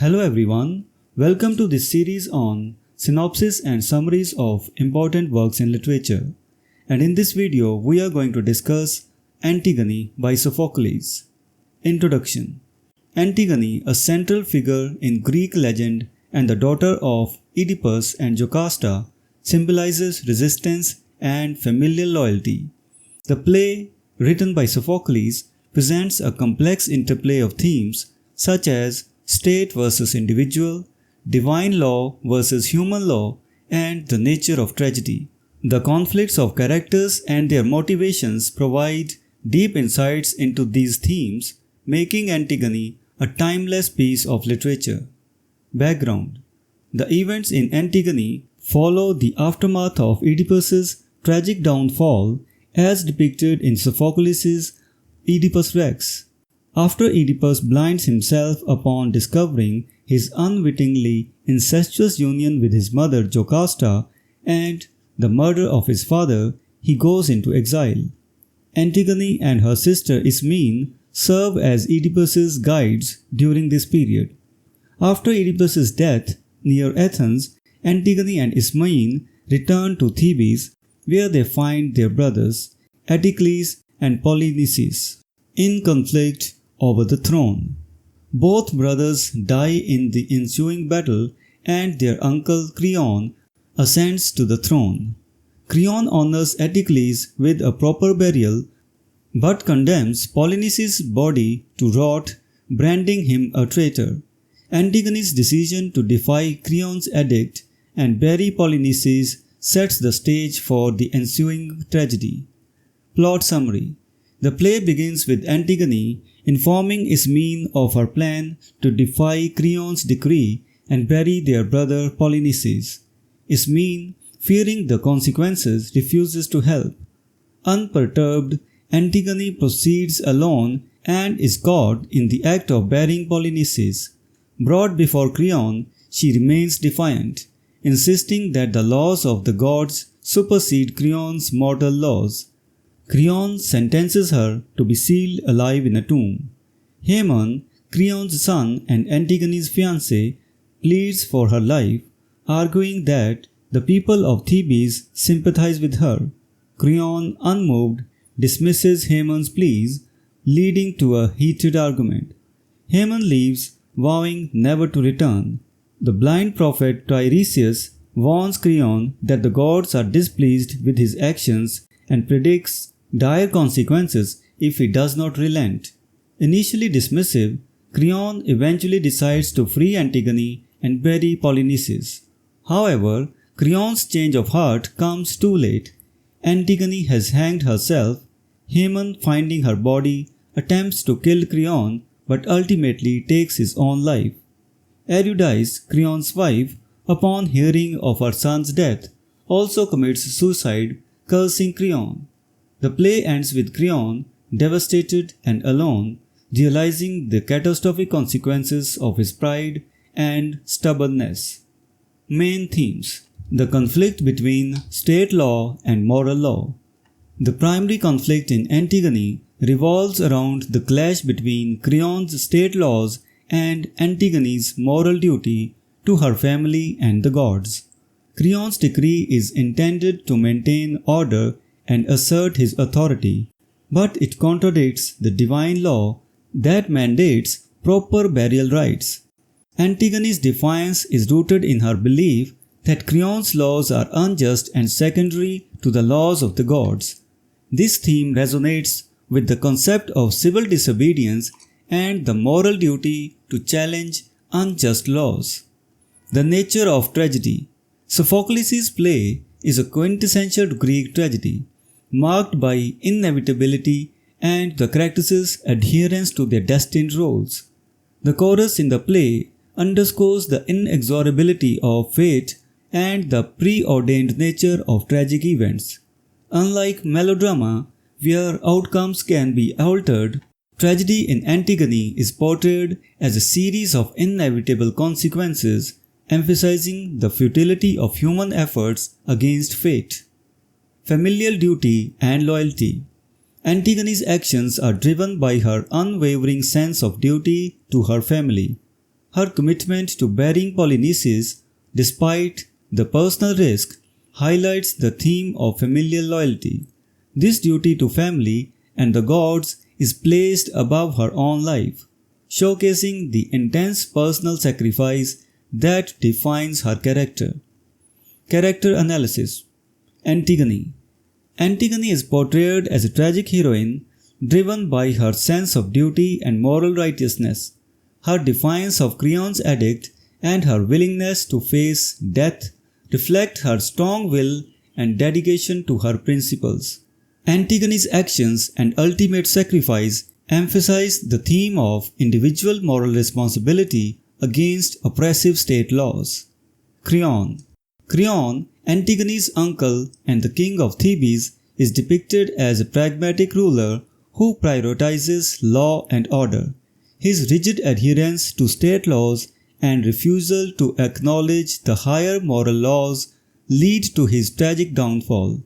Hello everyone, welcome to this series on synopsis and summaries of important works in literature. And in this video, we are going to discuss Antigone by Sophocles. Introduction. Antigone, a central figure in Greek legend and the daughter of Oedipus and Jocasta, symbolizes resistance and familial loyalty. The play, written by Sophocles, presents a complex interplay of themes such as state versus individual, divine law versus human law, and the nature of tragedy. The conflicts of characters and their motivations provide deep insights into these themes, making Antigone a timeless piece of literature. Background. The events in Antigone follow the aftermath of Oedipus's tragic downfall as depicted in Sophocles' Oedipus Rex. After Oedipus blinds himself upon discovering his unwittingly incestuous union with his mother Jocasta and the murder of his father, he goes into exile. Antigone and her sister Ismene serve as Oedipus's guides during this period. After Oedipus's death near Athens, Antigone and Ismene return to Thebes, where they find their brothers Eteocles and Polynices in conflict over the throne. Both brothers die in the ensuing battle and their uncle Creon ascends to the throne. Creon honors Eteocles with a proper burial but condemns Polynices' body to rot, branding him a traitor. Antigone's decision to defy Creon's edict and bury Polynices sets the stage for the ensuing tragedy. Plot summary. The play begins with Antigone informing Ismene of her plan to defy Creon's decree and bury their brother Polynices. Ismene, fearing the consequences, refuses to help. Unperturbed, Antigone proceeds alone and is caught in the act of burying Polynices. Brought before Creon, she remains defiant, insisting that the laws of the gods supersede Creon's mortal laws. Creon sentences her to be sealed alive in a tomb. Haemon, Creon's son and Antigone's fiancé, pleads for her life, arguing that the people of Thebes sympathize with her. Creon, unmoved, dismisses Haemon's pleas, leading to a heated argument. Haemon leaves, vowing never to return. The blind prophet Tiresias warns Creon that the gods are displeased with his actions and predicts dire consequences if he does not relent. Initially dismissive, Creon eventually decides to free Antigone and bury Polynices. However, Creon's change of heart comes too late. Antigone has hanged herself. Haemon, finding her body, attempts to kill Creon but ultimately takes his own life. Eurydice, Creon's wife, upon hearing of her son's death, also commits suicide, cursing Creon. The play ends with Creon, devastated and alone, realizing the catastrophic consequences of his pride and stubbornness. Main themes. The conflict between state law and moral law. The primary conflict in Antigone revolves around the clash between Creon's state laws and Antigone's moral duty to her family and the gods. Creon's decree is intended to maintain order and assert his authority, but it contradicts the divine law that mandates proper burial rites. Antigone's defiance is rooted in her belief that Creon's laws are unjust and secondary to the laws of the gods. This theme resonates with the concept of civil disobedience and the moral duty to challenge unjust laws. The nature of tragedy. Sophocles' play is a quintessential Greek tragedy, marked by inevitability and the characters' adherence to their destined roles. The chorus in the play underscores the inexorability of fate and the preordained nature of tragic events. Unlike melodrama, where outcomes can be altered, tragedy in Antigone is portrayed as a series of inevitable consequences, emphasizing the futility of human efforts against fate. Familial duty and loyalty. Antigone's actions are driven by her unwavering sense of duty to her family. Her commitment to bearing Polyneices, despite the personal risk, highlights the theme of familial loyalty. This duty to family and the gods is placed above her own life, showcasing the intense personal sacrifice that defines her character. Character analysis. Antigone. Antigone is portrayed as a tragic heroine driven by her sense of duty and moral righteousness. Her defiance of Creon's edict and her willingness to face death reflect her strong will and dedication to her principles. Antigone's actions and ultimate sacrifice emphasize the theme of individual moral responsibility against oppressive state laws. Creon. Creon, Antigone's uncle and the king of Thebes, is depicted as a pragmatic ruler who prioritizes law and order. His rigid adherence to state laws and refusal to acknowledge the higher moral laws lead to his tragic downfall.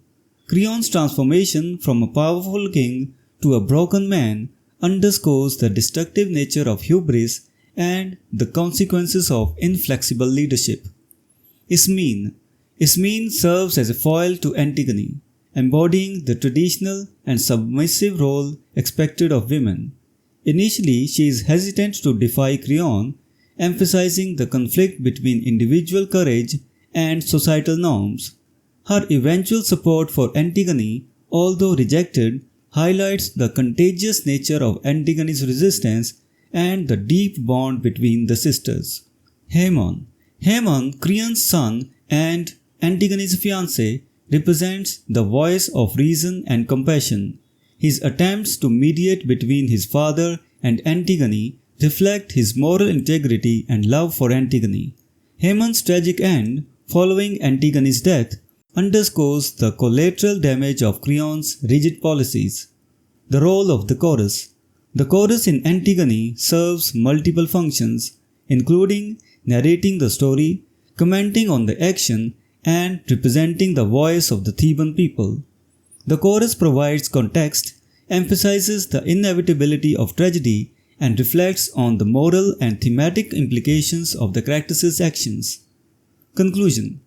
Creon's transformation from a powerful king to a broken man underscores the destructive nature of hubris and the consequences of inflexible leadership. Ismene. Ismene serves as a foil to Antigone, embodying the traditional and submissive role expected of women. Initially, she is hesitant to defy Creon, emphasizing the conflict between individual courage and societal norms. Her eventual support for Antigone, although rejected, highlights the contagious nature of Antigone's resistance and the deep bond between the sisters. Haemon. Haemon, Creon's son and Antigone's fiancé, represents the voice of reason and compassion. His attempts to mediate between his father and Antigone reflect his moral integrity and love for Antigone. Haemon's tragic end, following Antigone's death, underscores the collateral damage of Creon's rigid policies. The role of the chorus. The chorus in Antigone serves multiple functions, including narrating the story, commenting on the action, and representing the voice of the Theban people. The chorus provides context, emphasizes the inevitability of tragedy, and reflects on the moral and thematic implications of the characters' actions. Conclusion.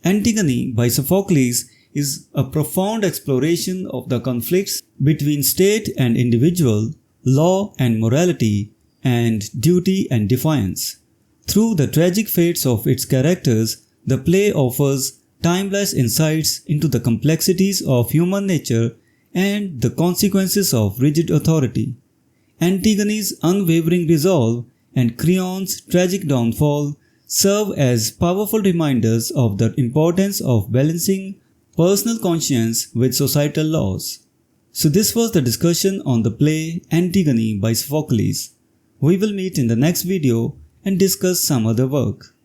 Antigone by Sophocles is a profound exploration of the conflicts between state and individual, law and morality, and duty and defiance. Through the tragic fates of its characters, the play offers timeless insights into the complexities of human nature and the consequences of rigid authority. Antigone's unwavering resolve and Creon's tragic downfall serve as powerful reminders of the importance of balancing personal conscience with societal laws. So this was the discussion on the play Antigone by Sophocles. We will meet in the next video and discuss some other work.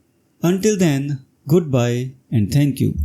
Until then, goodbye and thank you.